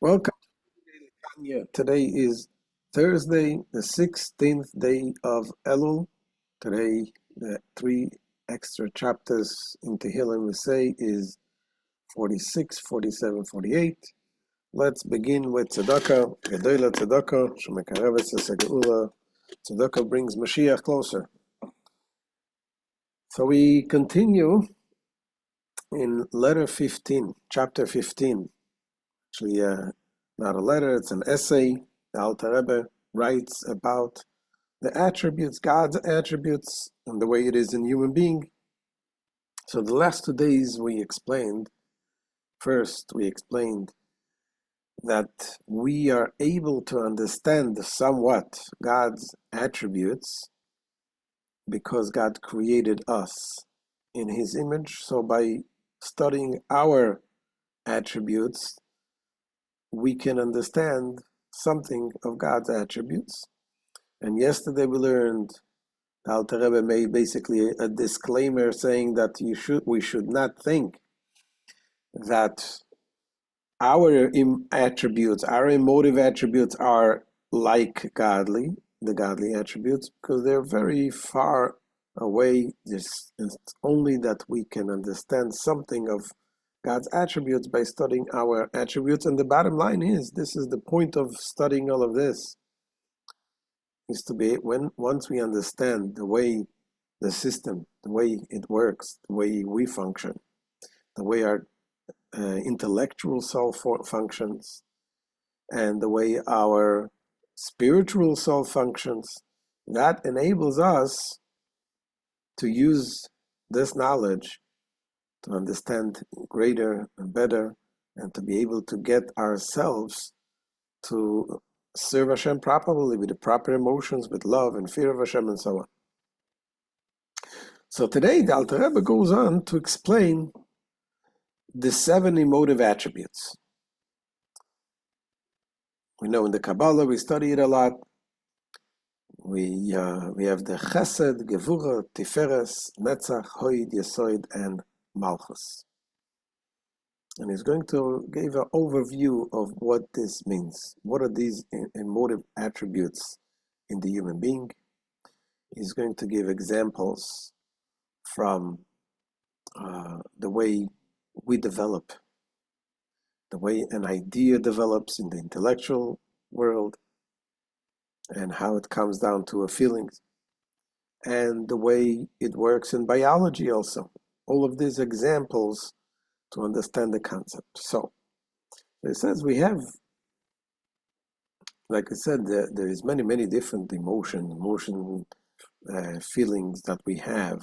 Welcome to Daily Tanya. Today is Thursday, the 16th day of Elul. Today, the three extra chapters in Tehillim we say is 46, 47, 48. Let's begin with Tzedakah. Gedola Tzedakah, Shemekareves Geula. Tzedakah brings Mashiach closer. So we continue in letter 15, chapter 15. Actually, not a letter, it's an essay. The Alter Rebbe writes about the attributes, God's attributes, and the way it is in human being. So the last 2 days we explained that we are able to understand somewhat God's attributes because God created us in His image. So by studying our attributes, we can understand something of God's attributes. And yesterday we learned, the Alter Rebbe made basically a disclaimer saying that we should not think that our attributes, our emotive attributes are like the godly attributes, because they're very far away. It's only that we can understand something of God's attributes by studying our attributes. And the bottom line is, this is the point of studying all of this, is to be, once we understand the way the system, the way it works, the way we function, the way our intellectual self functions, and the way our spiritual self functions, that enables us to use this knowledge to understand greater and better, and to be able to get ourselves to serve Hashem properly with the proper emotions, with love and fear of Hashem and so on. So today the Alter Rebbe goes on to explain the 7 emotive attributes. We know in the Kabbalah, we study it a lot. We have the Chesed, Gevura, Tiferes, Netzach, Hoid, Yesoid, and Malchus. And he's going to give an overview of what this means. What are these emotive attributes in the human being? He's going to give examples from the way we develop, the way an idea develops in the intellectual world, and how it comes down to a feeling, and the way it works in biology also. All of these examples to understand the concept. So it says we have, like I said, there is many different feelings that we have,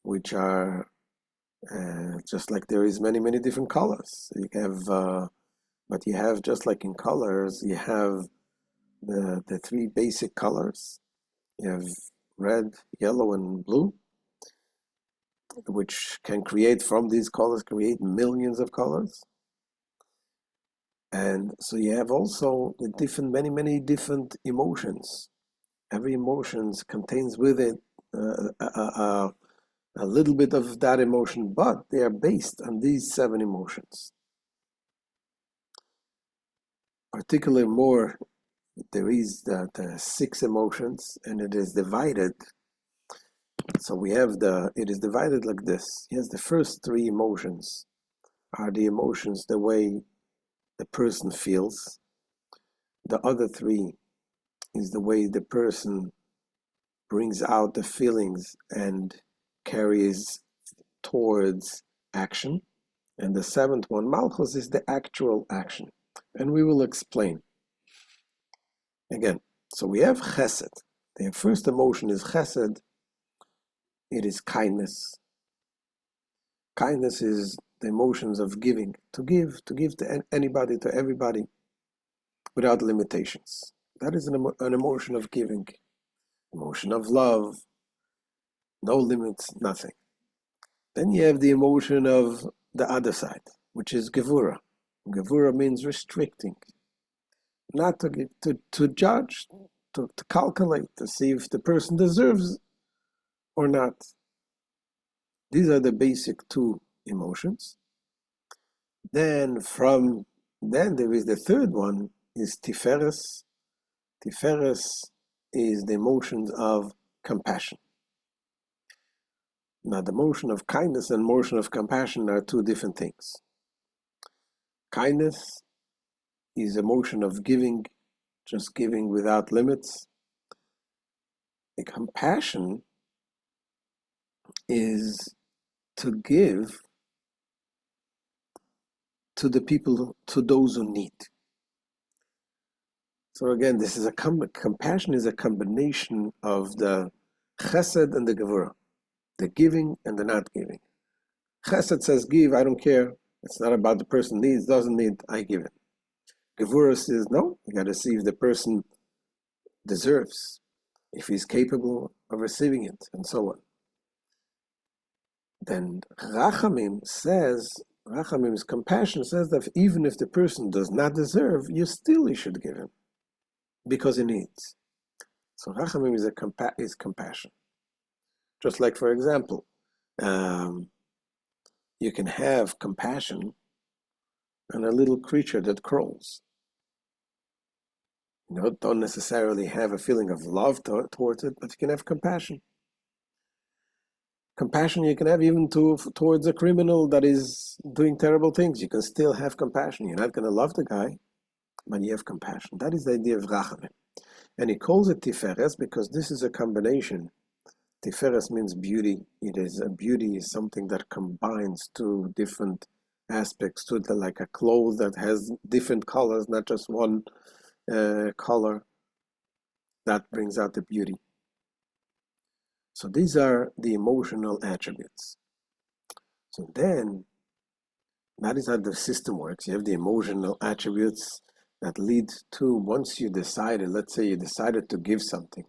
which are just like there is many different colors. You have, but you have, just like in colors, you have the 3 basic colors. You have red, yellow, and blue, which can create, from these colors, create millions of colors. And so you have also the many different emotions. Every emotion contains with it a little bit of that emotion, but they are based on these 7 emotions. Particularly more, there is the 6 emotions, and it is divided. So we have it is divided like this. Yes, the first 3 emotions are the emotions the way the person feels. The other 3 is the way the person brings out the feelings and carries towards action. And the 7th one, Malchus, is the actual action. And we will explain. Again, so we have Chesed. The first emotion is Chesed. It is kindness. Kindness is the emotions of giving, to give to anybody, to everybody, without limitations. That is an emotion of giving, emotion of love, no limits, nothing. Then you have the emotion of the other side, which is Gevura. Gevura means restricting, not to give, to judge, to calculate, to see if the person deserves or not. These are the basic 2 emotions. Then from Then there is the third one, is Tiferes. Tiferes is the emotions of compassion. Now, the emotion of kindness and emotion of compassion are two different things. Kindness is emotion of giving, just giving without limits. The compassion is to give to the people, to those who need. So again, this is compassion is a combination of the chesed and the gevurah, the giving and the not giving. Chesed says, give, I don't care. It's not about the person needs, doesn't need, I give it. Gevurah says, no, you got to see if the person deserves, if he's capable of receiving it, and so on. Then Rachamim's compassion says that even if the person does not deserve, you should give him, because he needs. So Rachamim is compassion. Just like, for example, you can have compassion on a little creature that crawls. You don't necessarily have a feeling of love towards it, but you can have compassion. Compassion you can have even towards a criminal that is doing terrible things. You can still have compassion. You're not going to love the guy, but you have compassion. That is the idea of Rachamim. And he calls it Tiferes because this is a combination. Tiferes means beauty. Beauty is something that combines two different aspects to it, like a cloth that has different colors, not just one color. That brings out the beauty. So these are the emotional attributes. So then, that is how the system works. You have the emotional attributes that lead to, once you decided, let's say you decided to give something.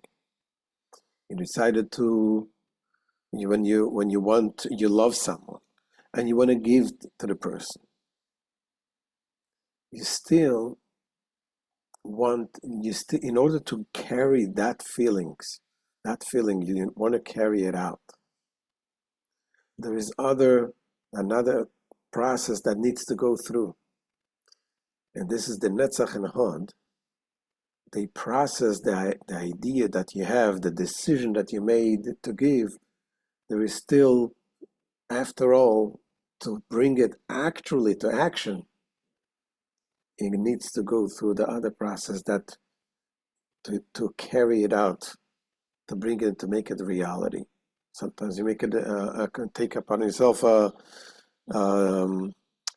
You decided to, when you love someone and you want to give to the person, you still in order to carry that feeling, you want to carry it out. There is another process that needs to go through. And this is the Netzach and Hod. They process the idea that you have, the decision that you made to give. There is still, after all, to bring it actually to action, it needs to go through the other process that to carry it out, to bring it, to make it a reality. Sometimes you make it take upon yourself a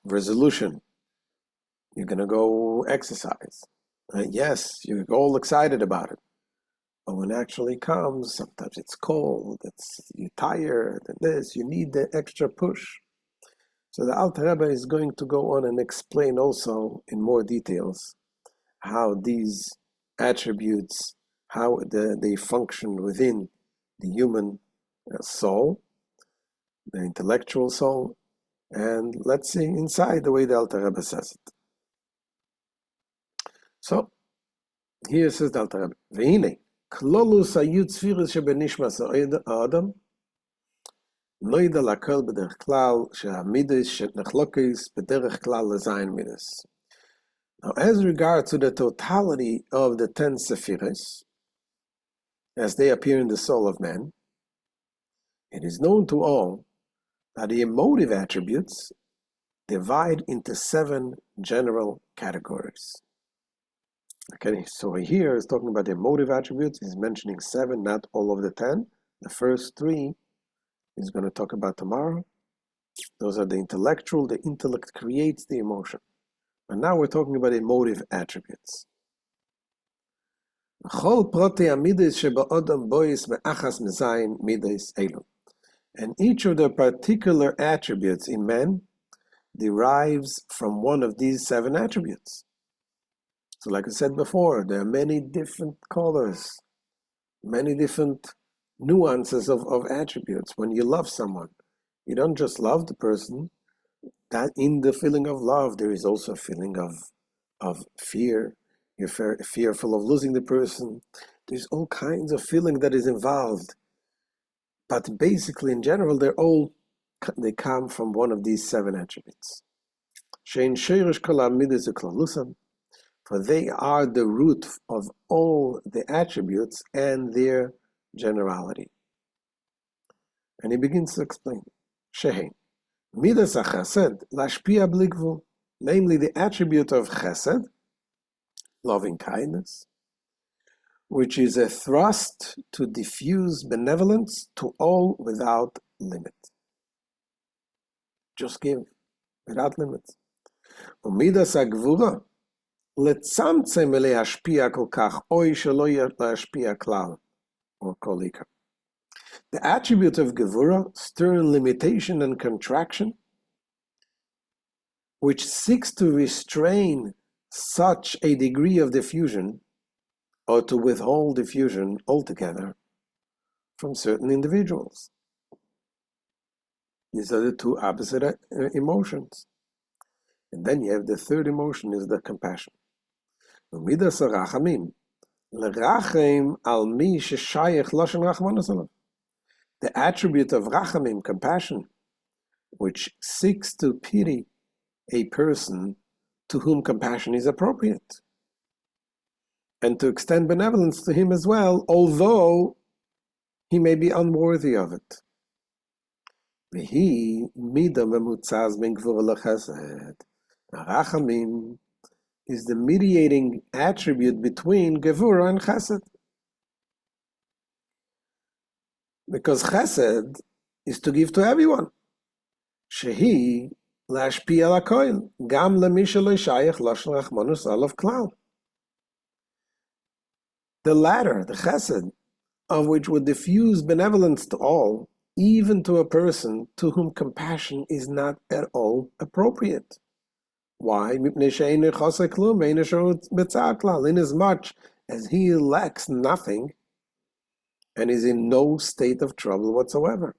resolution. You're going to go exercise. Yes, you're all excited about it. But when it actually comes, sometimes it's cold, you're tired, and you need the extra push. So the Alter Rebbe is going to go on and explain also in more details how these attributes, how they function within the human soul, the intellectual soul, and let's see inside the way the Alter Rebbe says it. So, here says the Alter Rebbe, V'hine, klolus hayut tzfiris shebenishmas ha'adam, noida lakol b'derech klal she'hamidus she'nechlokis b'derech klal lezayin midas. Now, as regards to the totality of the 10 sephiros, as they appear in the soul of man, it is known to all that the emotive attributes divide into 7 general categories. Okay, so here is talking about the emotive attributes. He's mentioning 7, not all of the 10. The first 3 he's going to talk about tomorrow. Those are the intellectual. The intellect creates the emotion. And now we're talking about emotive attributes. And each of the particular attributes in man derives from one of these 7 attributes. So like I said before, there are many different colors, many different nuances of attributes. When you love someone, you don't just love the person. That in the feeling of love, there is also a feeling of fear. You're fearful of losing the person. There's all kinds of feeling that is involved. But basically, in general, they come from one of these 7 attributes. Shein sheirish kol hamidas uklalusam, for they are the root of all the attributes and their generality. And he begins to explain. Shein midas hachesed lashpia bli gvul, namely the attribute of chesed, loving kindness, which is a thrust to diffuse benevolence to all without limit. Just give, without limits. ומידס הגבורה, לצמצם ולהשפיע כל כך, אוי שלא להשפיע כלל, or כל עיקר. The attribute of gevura, stern limitation and contraction, which seeks to restrain such a degree of diffusion, or to withhold diffusion altogether from certain individuals. These are the two opposite emotions. And then you have the third emotion, is the compassion. The attribute of rachamim, compassion, which seeks to pity a person to whom compassion is appropriate, and to extend benevolence to him as well, although he may be unworthy of it. Rachamim is the mediating attribute between gevura and chesed. Because chesed is to give to everyone. Shehi lashpi al hakoil, gam lemi shelo shayach lashon rachmanus alav klal. The latter, the chesed, of which would diffuse benevolence to all, even to a person to whom compassion is not at all appropriate. Why? Inasmuch as he lacks nothing and is in no state of trouble whatsoever.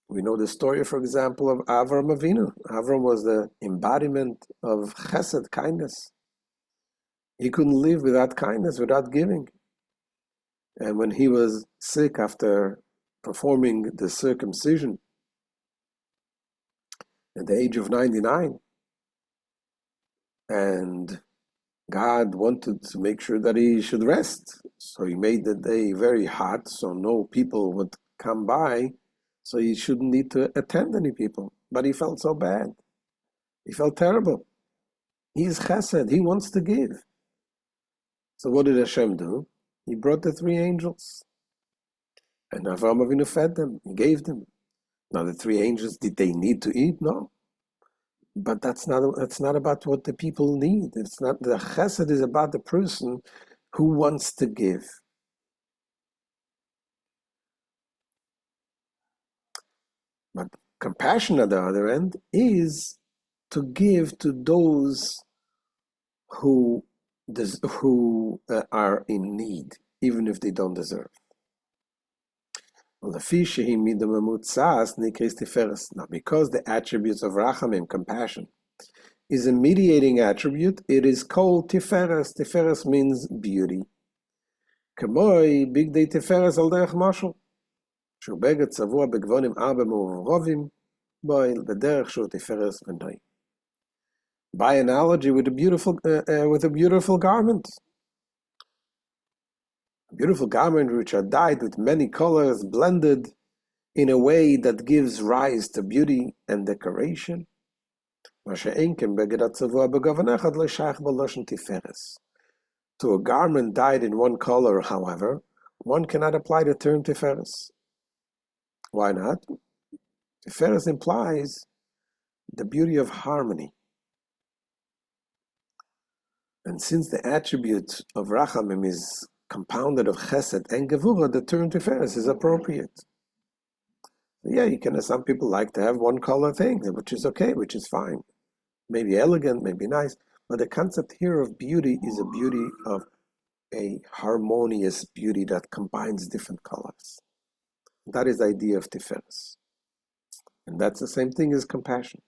We know the story, for example, of Avram Avinu. Avram was the embodiment of chesed, kindness. He couldn't live without kindness, without giving. And when he was sick after performing the circumcision at the age of 99, and God wanted to make sure that he should rest, so he made the day very hot so no people would come by, so he shouldn't need to attend any people. But he felt so bad. He felt terrible. He's chesed. He wants to give. So what did Hashem do? He brought the three angels. And Avraham Avinu fed them. He gave them. Now the three angels, did they need to eat? No. But that's not about what the people need. It's not, the chesed is about the person who wants to give. But compassion, at the other end, is to give to those who are in need, even if they don't deserve. Now, because the attributes of rachamim, compassion, is a mediating attribute, it is called tiferes. Tiferes means beauty. Kamoi bigdei tiferes al derech mashal. שהוא בגד צבוע בגוונים 4 מעורבים, בויל בדרך שהוא תפארת ונוי. By analogy, with a beautiful garment. A beautiful garment which are dyed with many colors, blended in a way that gives rise to beauty and decoration. מה שאין כן בגד הצבוע בגוון אחד לא שייך בלשון תפארת. To a garment dyed in one color, however, one cannot apply the term teferet. Why not? Teferet implies the beauty of harmony. And since the attribute of rachamim is compounded of chesed and gevura, the term teferet is appropriate. Yeah, some people like to have one color thing, which is okay, which is fine. Maybe elegant, maybe nice. But the concept here of beauty is a beauty of a harmonious beauty that combines different colors. That is the idea of Tiferes. And that's the same thing as compassion.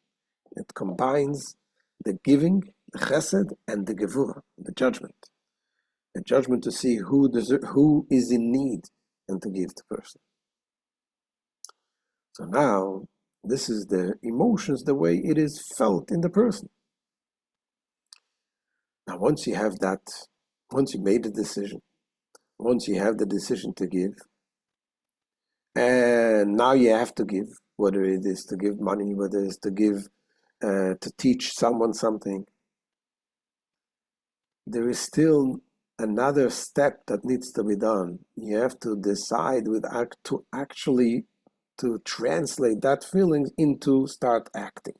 It combines the giving, the chesed, and the gevura, the judgment. The judgment to see who is in need and to give the person. So now, This is the emotions, the way it is felt in the person. Now, once you have that, once you made the decision, once you have the decision to give, and now you have to give, whether it is to give money, whether it is to give, to teach someone something, there is still another step that needs to be done. You have to decide to actually to translate that feeling into start acting.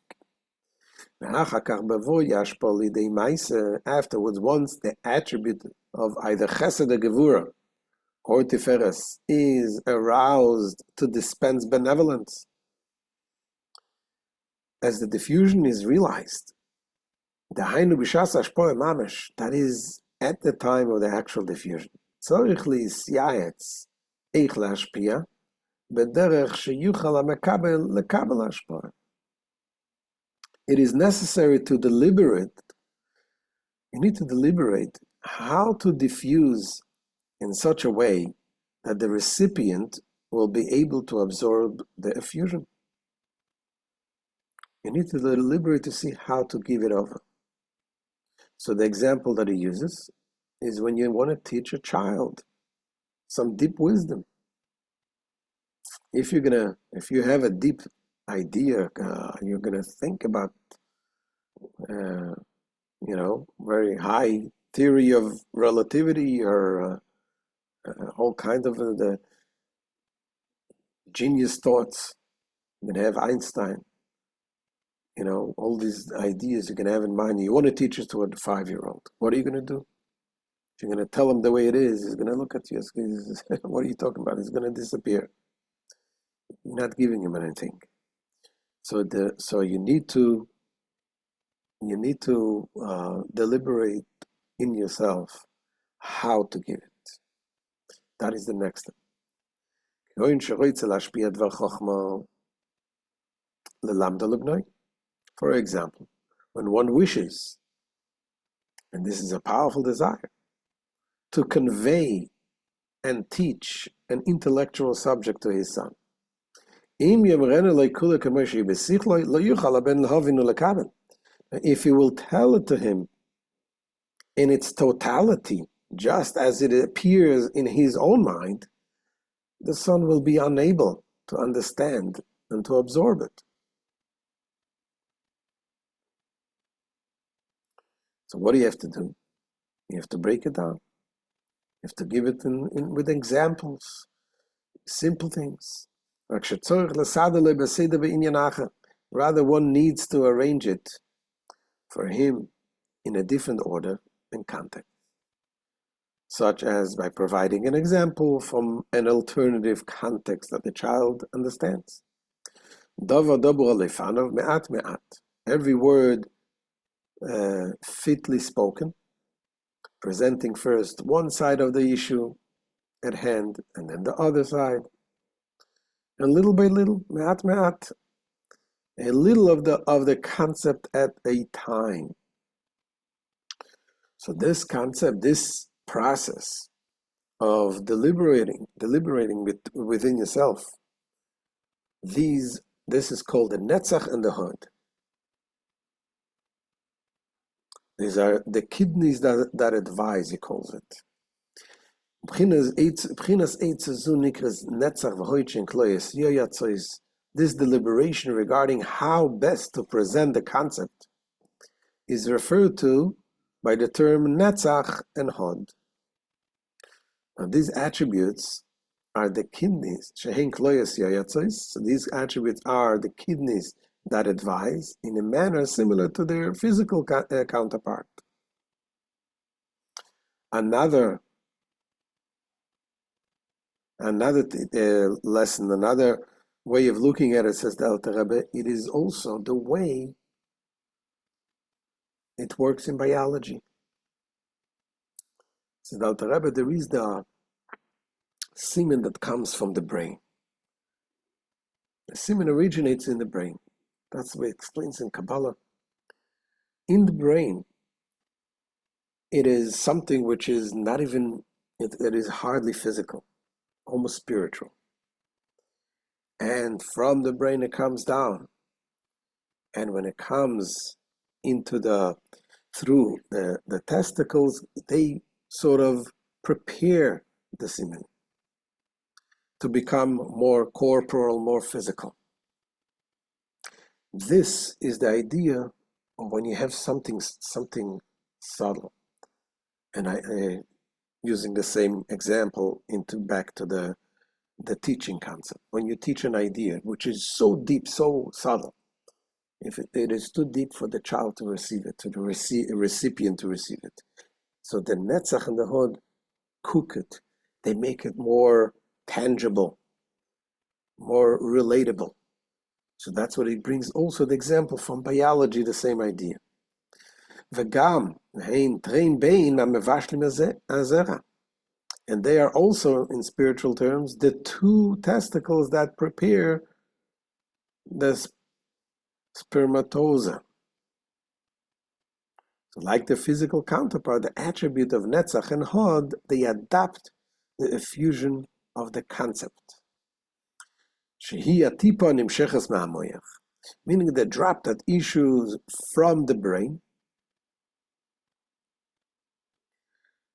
Afterwards, once the attribute of either chesed or gevura or tiferes is aroused to dispense benevolence, as the diffusion is realized, that is at the time of the actual diffusion. It is necessary to deliberate. You need to deliberate how to diffuse in such a way that the recipient will be able to absorb the effusion. You need to deliberate to see how to give it over. So the example that he uses is when you want to teach a child some deep wisdom. If you have a deep idea, you're gonna think about, very high theory of relativity or all kind of the genius thoughts. You can have Einstein. All these ideas you can have in mind. You want to teach it to a 5-year-old. What are you going to do? If you're going to tell him the way it is, he's going to look at you. What are you talking about? He's going to disappear. You're not giving him anything. So you need to deliberate in yourself how to give it. That is the next step. For example, when one wishes, and this is a powerful desire, to convey and teach an intellectual subject to his son, if he will tell it to him in its totality, just as it appears in his own mind, the son will be unable to understand and to absorb it. So what do you have to do? You have to break it down. You have to give it with examples, simple things. Rather, one needs to arrange it for him in a different order and context, such as by providing an example from an alternative context that the child understands. Every word fitly spoken, presenting first one side of the issue at hand and then the other side, and little by little, me'at, a little of the concept at a time. So this concept, this process of deliberating within yourself, this is called the netzach and the hod. These are the kidneys that advise, he calls it. This deliberation regarding how best to present the concept is referred to by the term netzach and hod. Now these attributes are the kidneys. So these attributes are the kidneys that advise in a manner similar to their physical counterpart. Another lesson, another way of looking at it, says the Alter Rebbe, it is also the way it works in biology. Says the Alter Rebbe, there is the semen that comes from the brain. The semen originates in the brain. That's what it explains in Kabbalah. In the brain, it is something which is not even, it is hardly physical, almost spiritual. and from the brain it comes down. And when it comes into through the testicles, they sort of prepare the semen to become more corporal, more physical. This is the idea of when you have something subtle. And using the same example back to the teaching concept. When you teach an idea, which is so deep, so subtle, if it is too deep for the child to receive it, to the recipient to receive it. So the Netzach and the Hod cook it. They make it more tangible, more relatable. So that's what he brings also the example from biology, the same idea. V'gam hein trein bein amevashlim azera. And they are also, in spiritual terms, the two testicles that prepare the spermatoza. So like the physical counterpart, the attribute of Netzach and Hod, they adapt the effusion of the concept. Shehi atipa nimsheches ma'amoyach, meaning the drop that issues from the brain.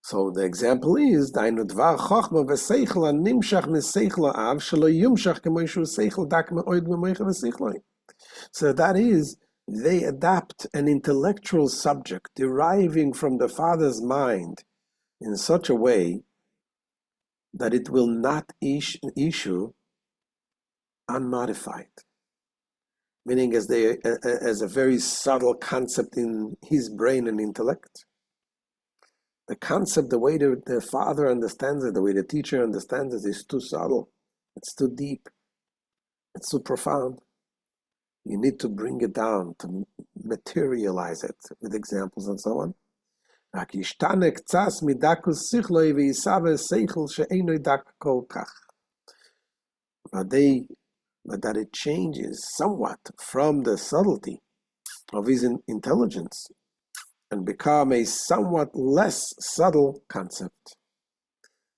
So the example is Dainu dvar chochma v'seichel nimshach miseichel av shelo yumshach k'moishu seichel dak me'oid me'moicha v'seichloi. So that is, they adapt an intellectual subject deriving from the father's mind in such a way that it will not issue unmodified, meaning as a very subtle concept in his brain and intellect. The concept, the way the father understands it, the way the teacher understands it, is too subtle. It's too deep. It's too profound. You need to bring it down, to materialize it with examples and so on. But that it changes somewhat from the subtlety of his intelligence and become a somewhat less subtle concept.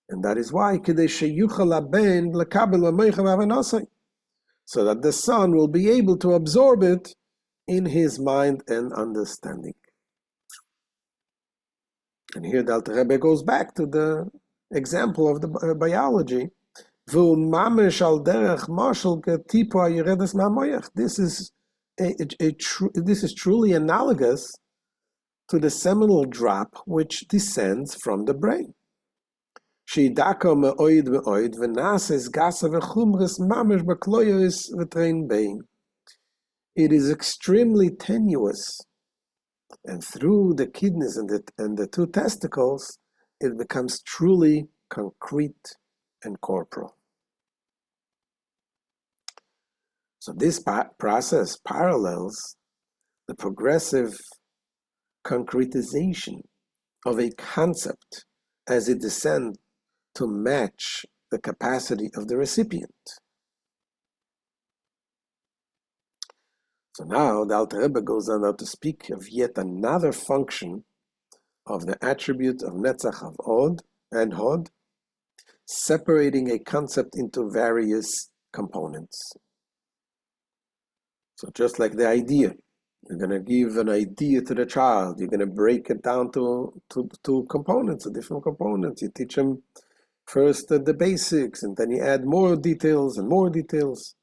And that is why, so that the son will be able to absorb it in his mind and understanding. And here the Alter Rebbe goes back to the example of the biology. This is truly analogous to the seminal drop which descends from the brain. It is extremely tenuous, and through the kidneys and the two testicles, it becomes truly concrete and corporal. So this process parallels the progressive concretization of a concept as it descends to match the capacity of the recipient. So now the Alter Rebbe goes on now to speak of yet another function of the attribute of Netzach of Od and Hod, separating a concept into various components. So just like the idea, you're going to give an idea to the child, you're going to break it down to components, to different components. You teach them first the basics, and then you add more details and more details.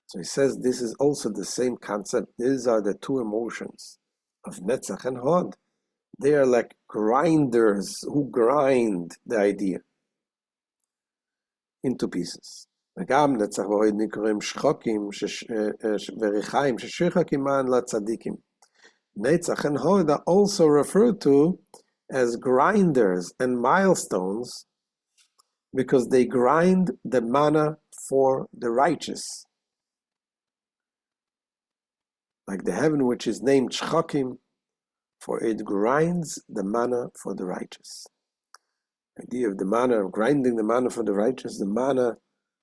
So he says this is also the same concept. These are the two emotions of Netzach and Hod. They are like grinders who grind the idea into pieces. וגם נצח והוד נקראים שחוקים וריחיים ששוחק עמן לצדיקים. Netzach and Hod are also referred to as grinders and milestones because they grind the manna for the righteous. Like the heaven which is named Shchokim, for it grinds the manna for the righteous. The idea of the manna, of grinding the manna for the righteous, the manna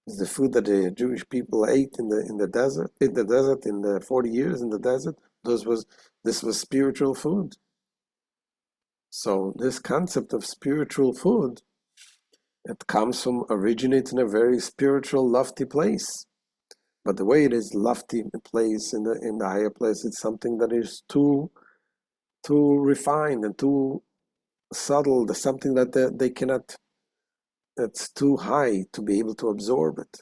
is the food that the Jewish people ate in the desert, in the 40 years in the desert. This was spiritual food. So this concept of spiritual food, it originates in a very spiritual, lofty place. But the way it is lofty place in the higher place, it's something that is too refined and too subtle. There's something that they cannot. It's too high to be able to absorb it.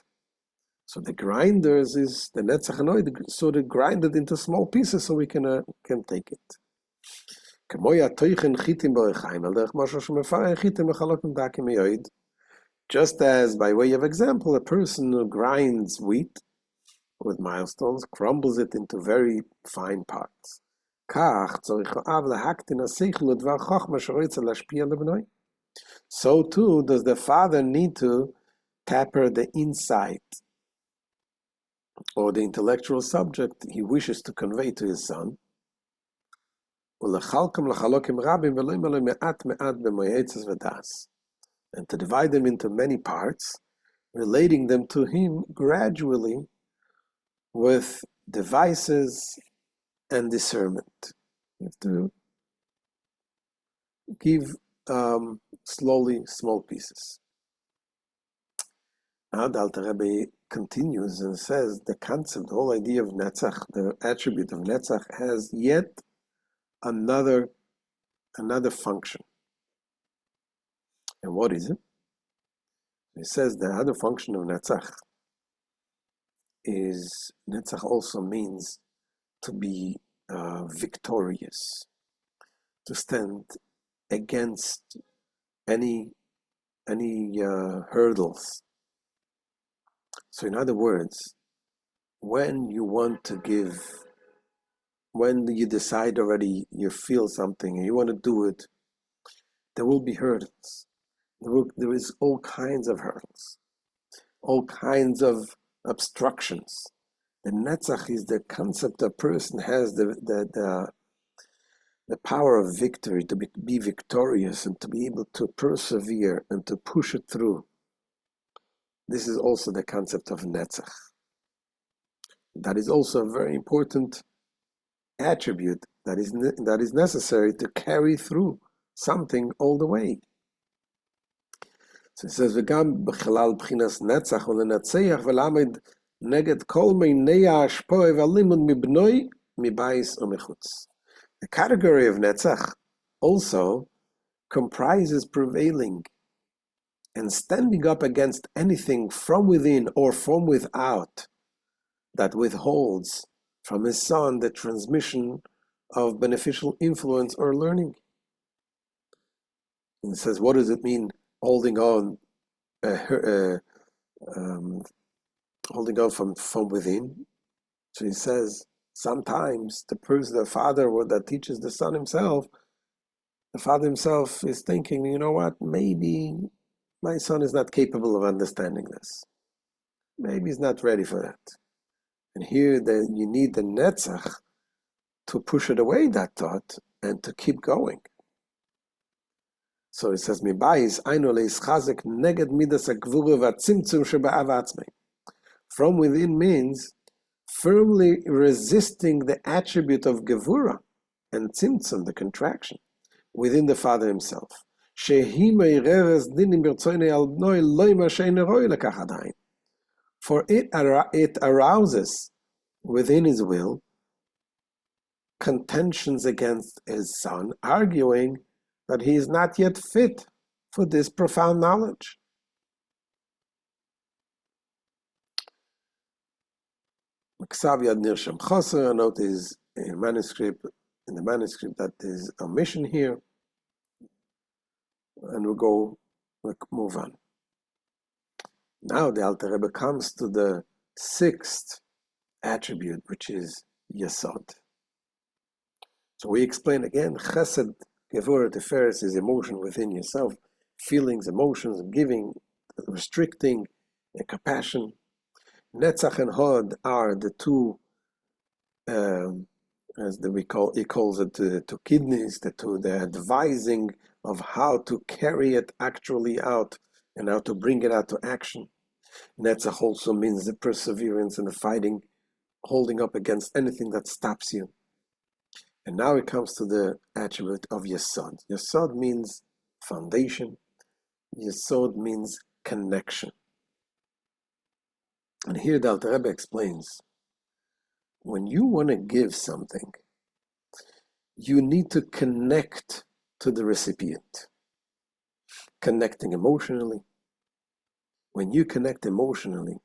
So the grinders is the netzach anoid, so they grind it into small pieces so we can take it. Just as, by way of example, a person who grinds wheat with milestones crumbles it into very fine parts. So too does the father need to taper the insight or the intellectual subject he wishes to convey to his son, and to divide them into many parts, relating them to him gradually with devices and discernment. You have to give slowly small pieces. Now the Alter Rebbe continues and says the concept, the whole idea of Netzach, the attribute of Netzach, has yet another function. And what is it? He says the other function of Netzach is, Netzach also means to be victorious, to stand against any hurdles. So in other words, when you want to give, when you decide already, you feel something and you want to do it, there will be hurdles. There is all kinds of hurdles, all kinds of obstructions. The Netzach is the concept a person has the power of victory, to be victorious and to be able to persevere and to push it through. This is also the concept of Netzach. That is also a very important attribute that is necessary to carry through something all the way. So it says, "V'gam b'chalal b'chinas netzach u'lenatzeach v'lamed neged kol meinei ha'ashpoe v'alimud mibnoi mibayis u'mechutz." The category of netzach also comprises prevailing and standing up against anything from within or from without that withholds from his son the transmission of beneficial influence or learning. And it says, what does it mean, holding on from within? So he says, sometimes the father that teaches the son himself, the father himself is thinking, you know what, maybe my son is not capable of understanding this. Maybe he's not ready for that. And here you need the netzach to push it away, that thought, and to keep going. So it says, from within means firmly resisting the attribute of gevura and tzimtzum, the contraction, within the father himself. For it arouses within his will contentions against his son, arguing that he is not yet fit for this profound knowledge. A note is in the manuscript that there's a omission here, and we'll move on. Now the Alter Rebbe comes to the sixth attribute, which is Yesod. So we explain again, Chesed, Gevurah, Tiferes is emotion within yourself, feelings, emotions, giving, restricting, compassion. Netzach and Hod are the two, he calls it the two kidneys, the advising of how to carry it actually out and how to bring it out to action. Netzach also means the perseverance and the fighting, holding up against anything that stops you. And now it comes to the attribute of Yesod. Yesod means foundation. Yesod means connection. And here the Alter Rebbe explains, when you want to give something, you need to connect to the recipient, connecting emotionally. When you connect emotionally,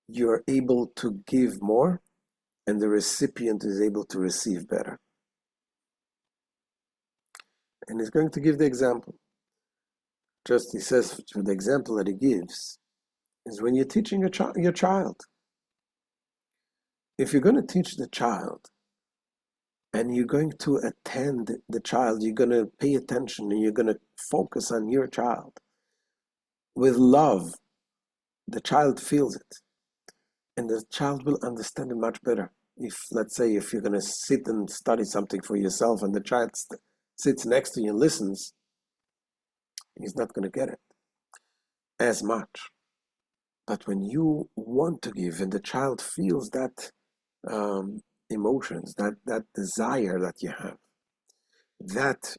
you're able to give more, and the recipient is able to receive better. And he's going to give the example. Just he says, for the example that he gives, is when you're teaching your child. If you're going to teach the child, and you're going to attend the child, you're going to pay attention, and you're going to focus on your child with love, the child feels it, and the child will understand it much better. If, let's say, if you're going to sit and study something for yourself, and the child sits next to you and listens, he's not going to get it as much. But when you want to give, and the child feels that emotions, that desire that you have, that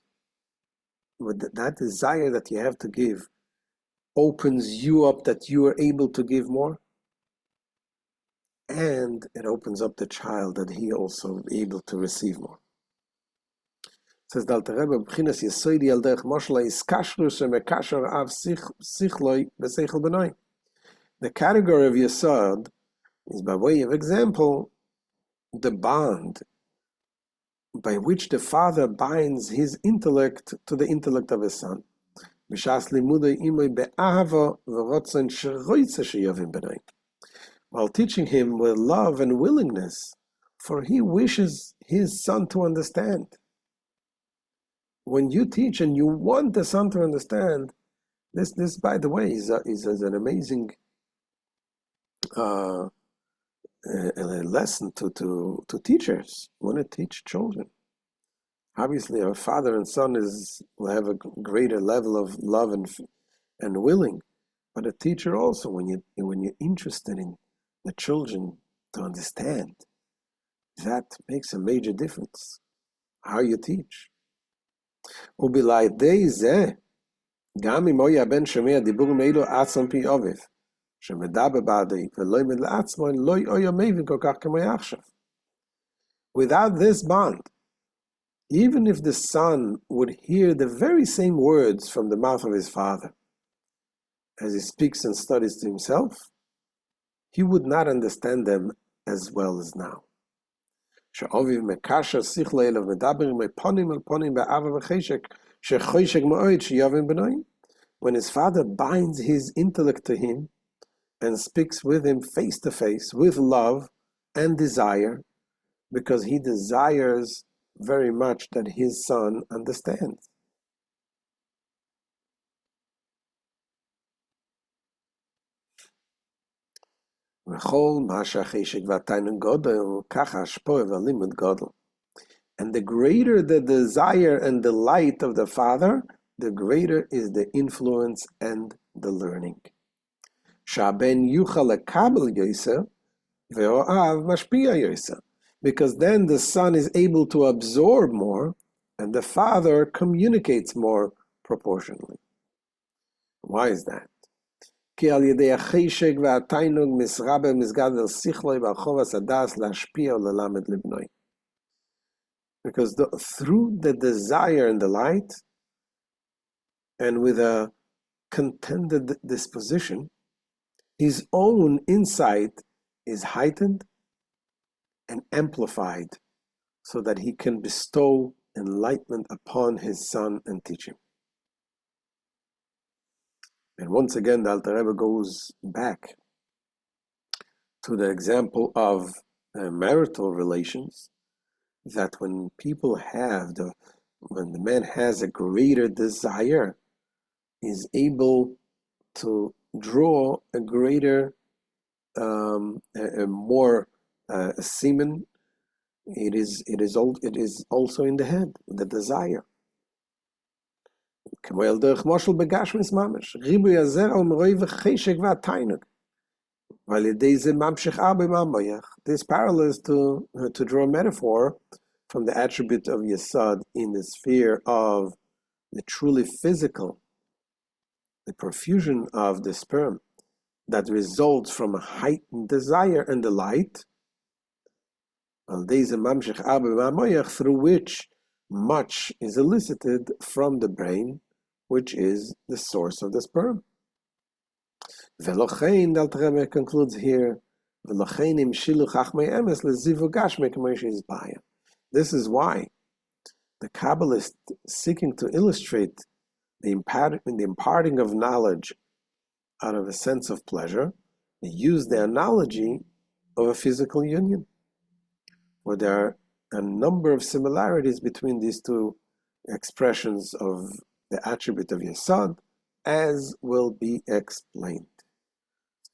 desire that you have to give opens you up, that you are able to give more, and it opens up the child that he also is able to receive more. Says the Alter Rebbe, b'chinas yesodi al derech moshla is kashrus shemekasher av sichloi v'seichel b'noi. The category of yesod is, by way of example, the bond by which the father binds his intellect to the intellect of his son. While teaching him with love and willingness, for he wishes his son to understand. When you teach and you want the son to understand, this by the way, is an amazing a lesson to teachers who want to teach children. Obviously, a father and son will have a greater level of love and willing, but a teacher also, when you're interested in the children to understand, that makes a major difference. How you teach. גם אם היה הבן שומע דיבורים אלו עצם פי אוביב, שמדבר בעדי ולא ימד לעצמו, לא היה מבין כל כך כמו עכשיו. Without this bond, even if the son would hear the very same words from the mouth of his father, as he speaks and studies to himself, he would not understand them as well as now. שאוביב מקשר שכלו אליו מדבר מפונים אל פונים באהבה וחשק, שחושק מאוד שיבין בנויים. When his father binds his intellect to him and speaks with him face to face with love and desire, because he desires very much that his son understands. And the greater the desire and the light of the father, the greater is the influence and the learning. Because then the son is able to absorb more, and the father communicates more proportionally. Why is that? Because through the desire and the light, and with a contented disposition, his own insight is heightened and amplified so that he can bestow enlightenment upon his son and teach him. And once again, the Alter Rebbe goes back to the example of marital relations, that when the man has a greater desire, is able to draw a greater, more semen. It is also in the head, the desire. This parallels to draw a metaphor from the attribute of Yesod in the sphere of the truly physical, the profusion of the sperm that results from a heightened desire and delight, through which much is elicited from the brain, which is the source of the sperm. Velochein, the Alter Rebbe concludes here, this is why the Kabbalist, seeking to illustrate the imparting of knowledge out of a sense of pleasure, they use the analogy of a physical union, where there are a number of similarities between these two expressions of the attribute of Yesod, as will be explained.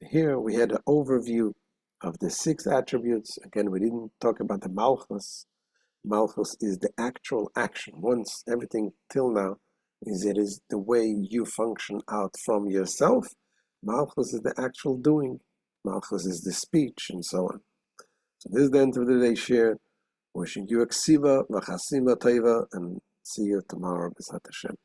Here we had an overview of the 6 attributes. Again, we didn't talk about the Malchus. Malchus is the actual action. Once everything till now it is the way you function out from yourself. Malchus is the actual doing. Malchus is the speech, and so on. So this is the end of the day share. Wishing you a ksiva, v'chasima teva, and see you tomorrow, b'ezrat Hashem.